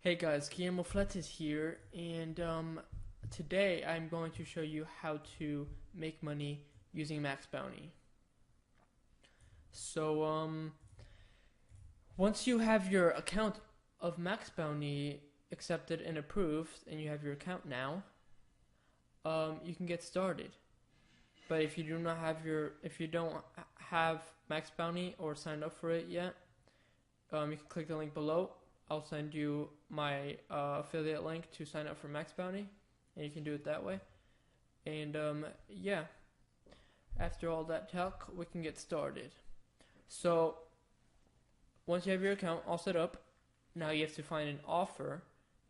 Hey guys, Guillermo Fletes here, and today I'm going to show you how to make money using Max Bounty. So, once you have your account of Max Bounty accepted and approved, and you have your account now, you can get started. But if you don't have Max Bounty or signed up for it yet, you can click the link below. I'll send you my affiliate link to sign up for Max Bounty, and you can do it that way. And yeah, after all that talk, we can get started. So once you have your account all set up, now you have to find an offer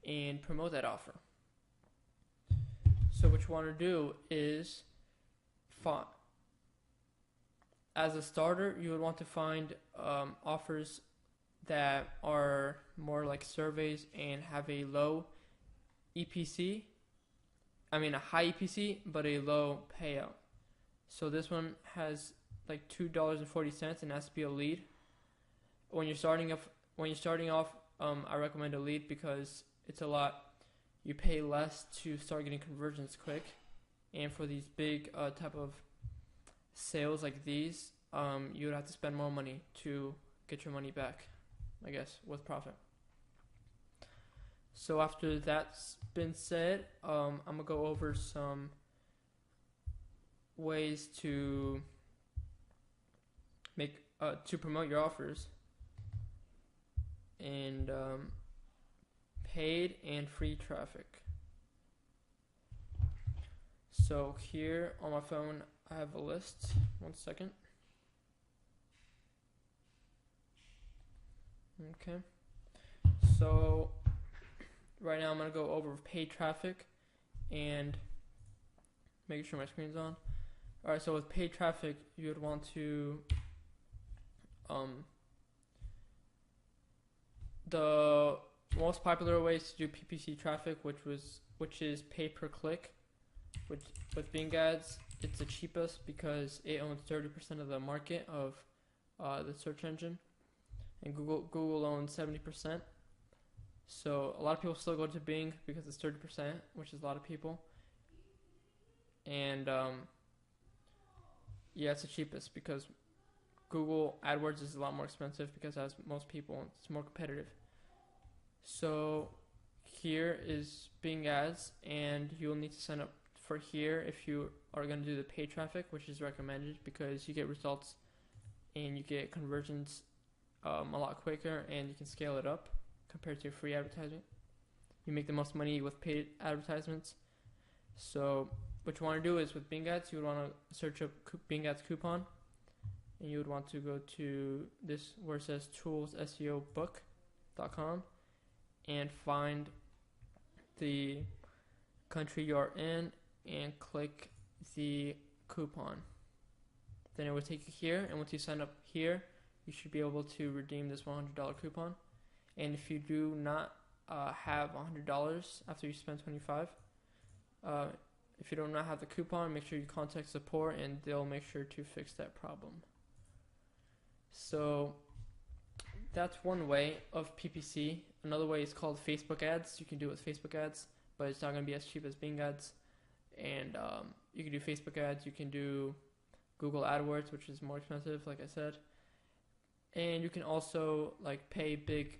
and promote that offer. So what you want to do is as a starter, you would want to find offers that are more like surveys and have a low EPC. A high EPC, but a low payout. So this one has like $2.40 and has to be a lead. When you're starting off, I recommend a lead because you pay less to start getting conversions quick. And for these big type of sales like these, you would have to spend more money to get your money back, I guess, with profit. So after that's been said, I'm gonna go over some ways to promote your offers and paid and free traffic. So here on my phone, I have a list. One second. Okay. So right now I'm going to go over paid traffic and making sure my screen's on. Alright, so with paid traffic, you would want to the most popular ways to do PPC traffic, which is pay per click. With Bing ads, it's the cheapest because it owns 30% of the market of the search engine, and Google owns 70%. So a lot of people still go to Bing because it's 30%, which is a lot of people. And yeah, it's the cheapest because Google AdWords is a lot more expensive because it has most people and it's more competitive. So here is Bing ads, and you'll need to sign up for here if you are going to do the paid traffic, which is recommended because you get results and you get conversions a lot quicker, and you can scale it up compared to free advertising. You make the most money with paid advertisements. So what you want to do is with Bing ads, you would want to search up Bing ads coupon, and you would want to go to this where it says toolsseobook.com and find the country you're in and click the coupon. Then it will take you here, and once you sign up here, you should be able to redeem this $100 coupon. And if you do not have $100 after you spend $25, if you do not have the coupon, make sure you contact support and they'll make sure to fix that problem. So that's one way of PPC. Another way is called Facebook ads. You can do it with Facebook ads, but it's not going to be as cheap as Bing ads. And you can do Facebook ads. You can do Google AdWords, which is more expensive, like I said. And you can also pay big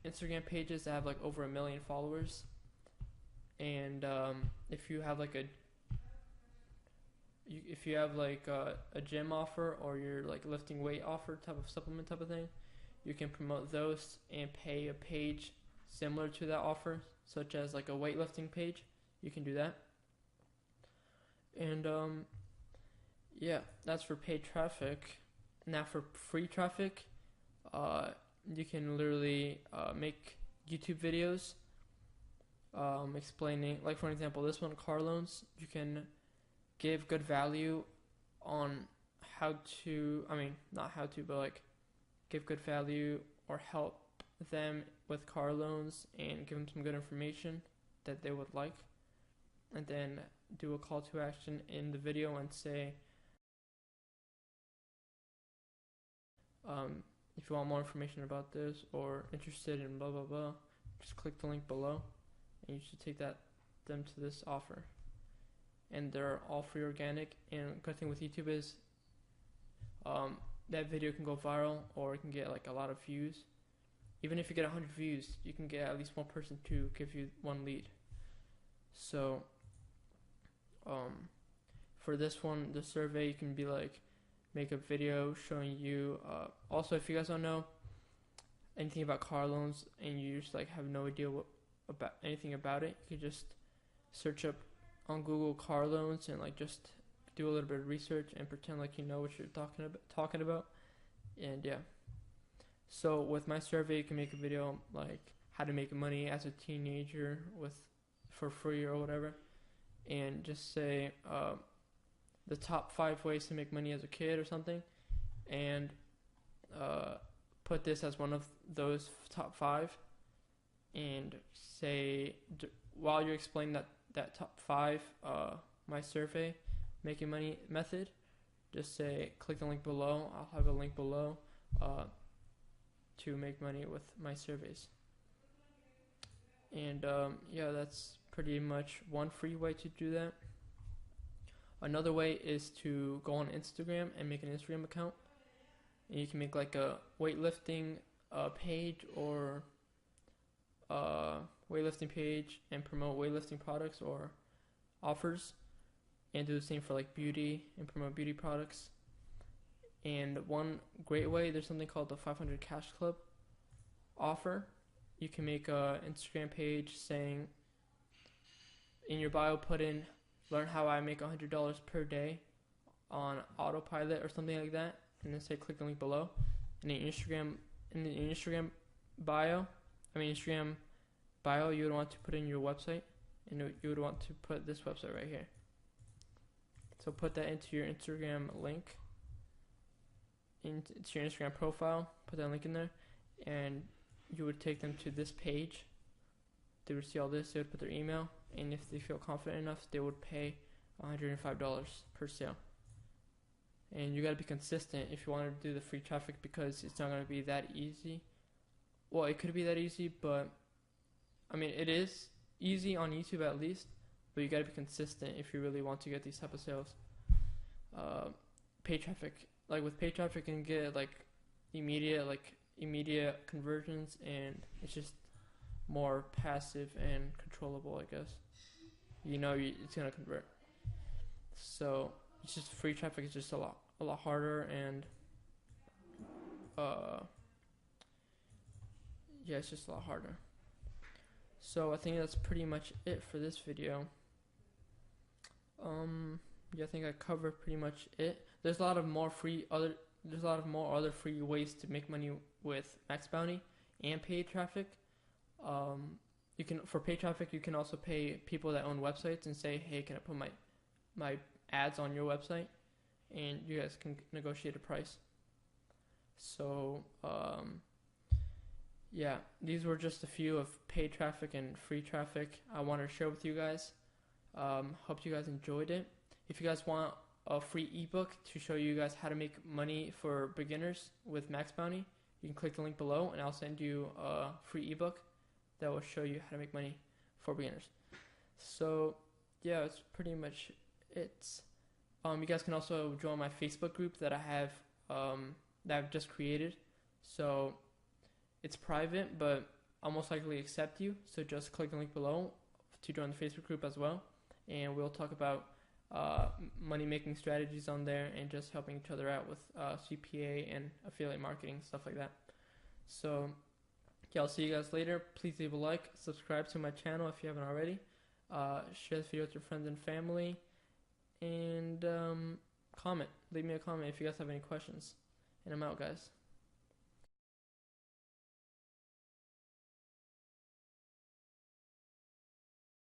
Instagram pages that have over 1 million followers. And if you have a gym offer, or you're lifting weight offer type of supplement type of thing, you can promote those and pay a page similar to that offer, such as a weightlifting page. You can do that. And yeah, that's for paid traffic. Now for free traffic, you can literally make YouTube videos explaining, for example, this one, car loans. You can give good value on give good value or help them with car loans and give them some good information that they would like, and then do a call to action in the video and say, if you want more information about this or interested in blah blah blah, just click the link below, and you should take them to this offer. And they're all free organic. And good thing with YouTube is that video can go viral, or it can get like a lot of views. Even if you get 100 views, you can get at least one person to give you one lead. So for this one, the survey, you can be like, make a video showing you, also if you guys don't know anything about car loans and you just like have no idea about anything about it, you can just search up on Google car loans and like just do a little bit of research and pretend like you know what you're talking about. And yeah, so with my survey, you can make a video like how to make money as a teenager for free or whatever, and just say the top 5 ways to make money as a kid or something, and put this as one of those top 5, and say while you're explaining that top 5 my survey making money method, just say click the link below. I'll have a link below to make money with my surveys. And yeah, that's pretty much one free way to do that. Another way is to go on Instagram and make an Instagram account, and you can make like a weightlifting page or weightlifting page and promote weightlifting products or offers, and do the same for like beauty and promote beauty products. And one great way, there's something called the 500 Cash Club offer. You can make a Instagram page saying in your bio, put in learn how I make $100 per day on autopilot or something like that, and then say click the link below. And in Instagram bio, you would want to put in your website, and you would want to put this website right here. So put that into your Instagram link, into your Instagram profile, put that link in there, and you would take them to this page. They would see all this, they would put their email, and if they feel confident enough, they would pay $105 per sale. And you gotta be consistent if you want to do the free traffic, because it's not gonna be that easy. Well, it could be that easy, but I mean, it is easy on YouTube at least, but you gotta be consistent if you really want to get these type of sales. Paid traffic, like with paid traffic, you can get like immediate conversions, and it's just more passive and controllable, I guess. You know, it's gonna convert. So it's just free traffic is just a lot harder, and yeah, it's just a lot harder. So I think that's pretty much it for this video. Yeah, I think I covered pretty much it. There's a lot of more other free ways to make money with Max Bounty and paid traffic. For paid traffic, you can also pay people that own websites and say, hey, can I put my ads on your website? And you guys can negotiate a price. So yeah, these were just a few of paid traffic and free traffic I wanted to share with you guys. Hope you guys enjoyed it. If you guys want a free ebook to show you guys how to make money for beginners with Max Bounty, you can click the link below, and I'll send you a free ebook that will show you how to make money for beginners. So yeah, that's pretty much it. You guys can also join my Facebook group that I have that I've just created. So it's private, but I'll most likely accept you. So just click the link below to join the Facebook group as well, and we'll talk about money making strategies on there, and just helping each other out with CPA and affiliate marketing, stuff like that. So yeah, I'll see you guys later. Please leave a like, subscribe to my channel if you haven't already, share this video with your friends and family, and leave me a comment if you guys have any questions. And I'm out, guys.